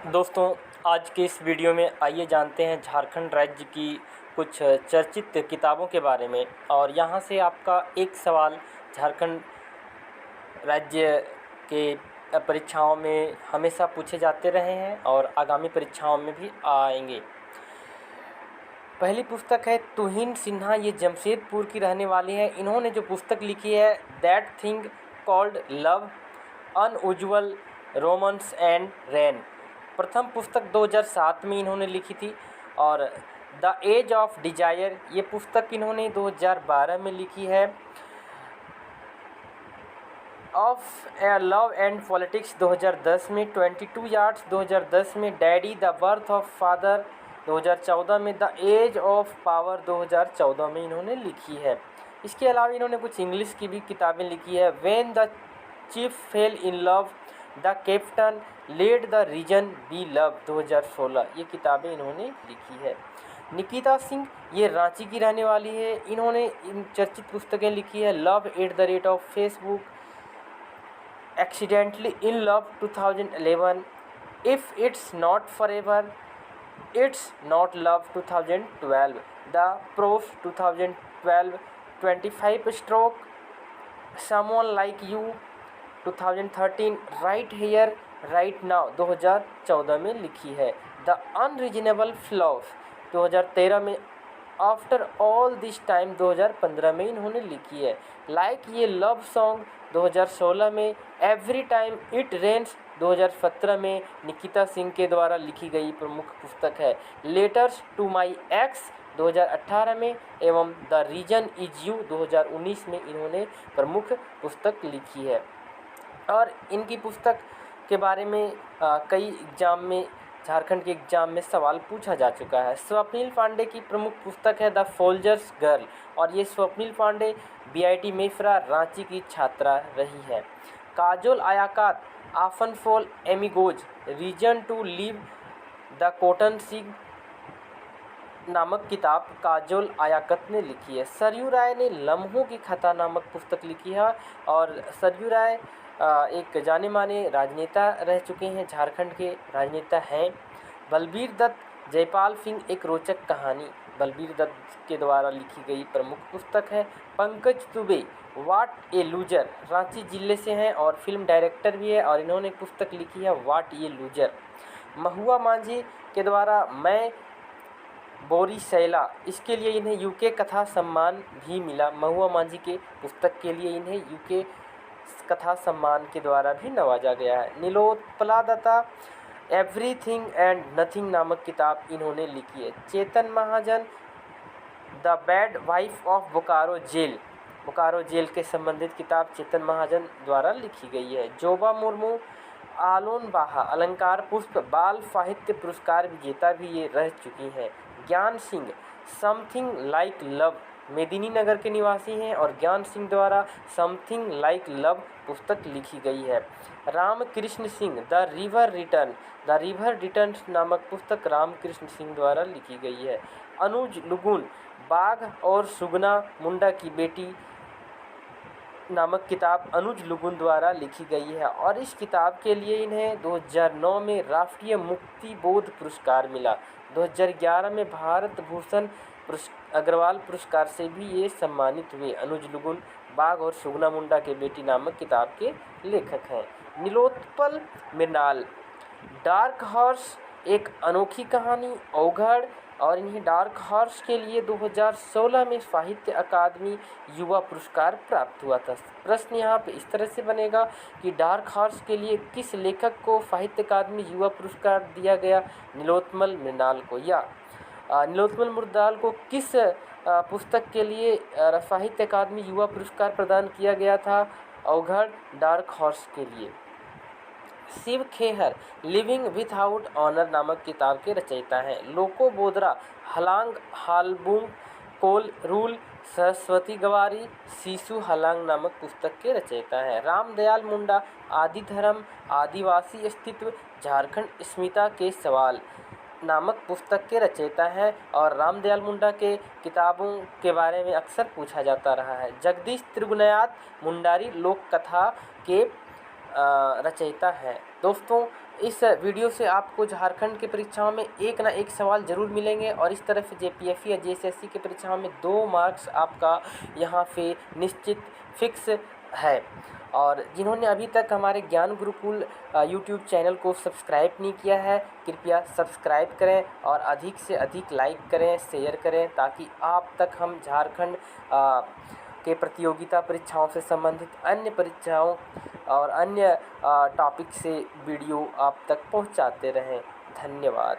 दोस्तों, आज के इस वीडियो में आइए जानते हैं झारखंड राज्य की कुछ चर्चित किताबों के बारे में। और यहाँ से आपका एक सवाल झारखंड राज्य के परीक्षाओं में हमेशा पूछे जाते रहे हैं और आगामी परीक्षाओं में भी आएंगे। पहली पुस्तक है तुहिन सिन्हा, ये जमशेदपुर की रहने वाली है। इन्होंने जो पुस्तक लिखी है that thing called love, unusual romance and rain. प्रथम पुस्तक 2007 में इन्होंने लिखी थी। और द एज ऑफ डिजायर, ये पुस्तक इन्होंने 2012 में लिखी है। Of A love and politics 2010 में, 22 यार्ड्स 2010 में, daddy the birth of father 2014 में, द एज ऑफ पावर 2014 में इन्होंने लिखी है। इसके अलावा इन्होंने कुछ इंग्लिश की भी किताबें लिखी है। When the chief fell in love, the captain let the reason be love 2016, ये किताबें इन्होंने लिखी है। निकिता सिंह, ये रांची की रहने वाली है। इन्होंने इन चर्चित पुस्तकें लिखी है love at the rate of Facebook, accidentally in love 2011, if it's not forever, it's not love 2012, the prof 2012, 25 stroke, someone like you 2013, right here right now 2014 में लिखी है। द अनरीजनेबल फ्लॉज 2013 में, आफ्टर ऑल दिस टाइम 2015 में इन्होंने लिखी है। Like ये love song 2016 में, एवरी टाइम इट रेन्स 2017 में निकिता सिंह के द्वारा लिखी गई प्रमुख पुस्तक है। लेटर्स टू माई एक्स 2018 में, एवं द रीजन इज यू 2019 में इन्होंने प्रमुख पुस्तक लिखी है। और इनकी पुस्तक के बारे में कई एग्जाम में, झारखंड के एग्जाम में सवाल पूछा जा चुका है। स्वप्निल पांडे की प्रमुख पुस्तक है द सोल्जर्स गर्ल, और ये स्वप्निल पांडे बीआईटी मेफरा रांची की छात्रा रही है। काजोल आयाकात, आफन फॉल एमिगोज, reason to leave the cotton सिग नामक किताब काजोल आयाकत ने लिखी है। सरयू राय ने लम्हों की खता नामक पुस्तक लिखी है। और सरयू राय एक जाने माने राजनेता रह चुके हैं, झारखंड के राजनेता हैं। बलबीर दत्त, जयपाल सिंह एक रोचक कहानी, बलबीर दत्त के द्वारा लिखी गई प्रमुख पुस्तक है। पंकज दुबे, वाट ए लूजर, रांची जिले से हैं और फिल्म डायरेक्टर भी है, और इन्होंने पुस्तक लिखी है वाट ए लूजर। महुआ मांझी के द्वारा मैं बोरी सैला, इसके लिए इन्हें यूके कथा सम्मान भी मिला। महुआ मांझी के पुस्तक के लिए इन्हें यूके कथा सम्मान के द्वारा भी नवाजा गया है। Nilotpala Datta, everything and nothing नामक किताब इन्होंने लिखी है। Chetan Mahajan, the bad wife of Bokaro jail, Bokaro jail के संबंधित किताब चेतन महाजन द्वारा लिखी गई है। जोबा मुर्मू, आलोन बाहा, अलंकार पुष्प बाल साहित्य पुरस्कार विजेता भी ये रह चुकी हैं। ज्ञान Singh, something like love, Medininagar के निवासी हैं और ज्ञान सिंह द्वारा समथिंग लाइक लव पुस्तक लिखी गई है। Ramakrishna Singh, the river return, the river return नामक पुस्तक रामकृष्ण सिंह द्वारा लिखी गई है। अनुज लुगुन, बाघ और सुगना मुंडा की बेटी नामक किताब अनुज लुगुन द्वारा लिखी गई है। और इस किताब के लिए इन्हें 2009 में राष्ट्रीय मुक्ति बोध पुरस्कार मिला। 2011 में भारत भूषण अग्रवाल पुरस्कार से भी ये सम्मानित हुए। अनुज लुगुन बाघ और सुगना मुंडा के बेटी नामक किताब के लेखक हैं। नीलोत्पल मृणाल, डार्क हॉर्स एक अनोखी कहानी, अवघड़, और इन्हें डार्क हॉर्स के लिए 2016 में साहित्य अकादमी युवा पुरस्कार प्राप्त हुआ था। प्रश्न यहाँ पे इस तरह से बनेगा कि डार्क हॉर्स के लिए किस लेखक को साहित्य अकादमी युवा पुरस्कार दिया गया? नीलोत्पल मृणाल को। या नीलोत्पल मृणाल को किस पुस्तक के लिए साहित्य अकादमी युवा पुरस्कार प्रदान किया गया था? अवघड़, डार्क हॉर्स के लिए। Shiv Khehar, living without honour नामक किताब के रचयिता हैं। लोको बोदरा, हलांग हालबुंग कोल रूल, सरस्वती गवारी, सीसु हलांग नामक पुस्तक के रचयिता हैं। रामदयाल मुंडा, आदि धर्म, आदिवासी अस्तित्व, झारखंड अस्मिता के सवाल नामक पुस्तक के रचयिता हैं। और रामदयाल मुंडा के किताबों के बारे में अक्सर पूछा जाता रहा है। जगदीश त्रिगुणायत मुंडारी लोक कथा के रचयिता हैं। दोस्तों इस वीडियो से आपको झारखंड की परीक्षाओं में एक ना एक सवाल ज़रूर मिलेंगे और इस तरह से जेपीएससी या जेएसएससी की परीक्षाओं में 2 मार्क्स आपका यहाँ पे निश्चित फिक्स है। और जिन्होंने अभी तक हमारे ज्ञान गुरुकुल यूट्यूब चैनल को सब्सक्राइब नहीं किया है, कृपया सब्सक्राइब करें और अधिक से अधिक लाइक करें, शेयर करें, ताकि आप तक हम झारखंड के प्रतियोगिता परीक्षाओं से संबंधित अन्य परीक्षाओं और अन्य टॉपिक से वीडियो आप तक पहुंचाते रहें। धन्यवाद।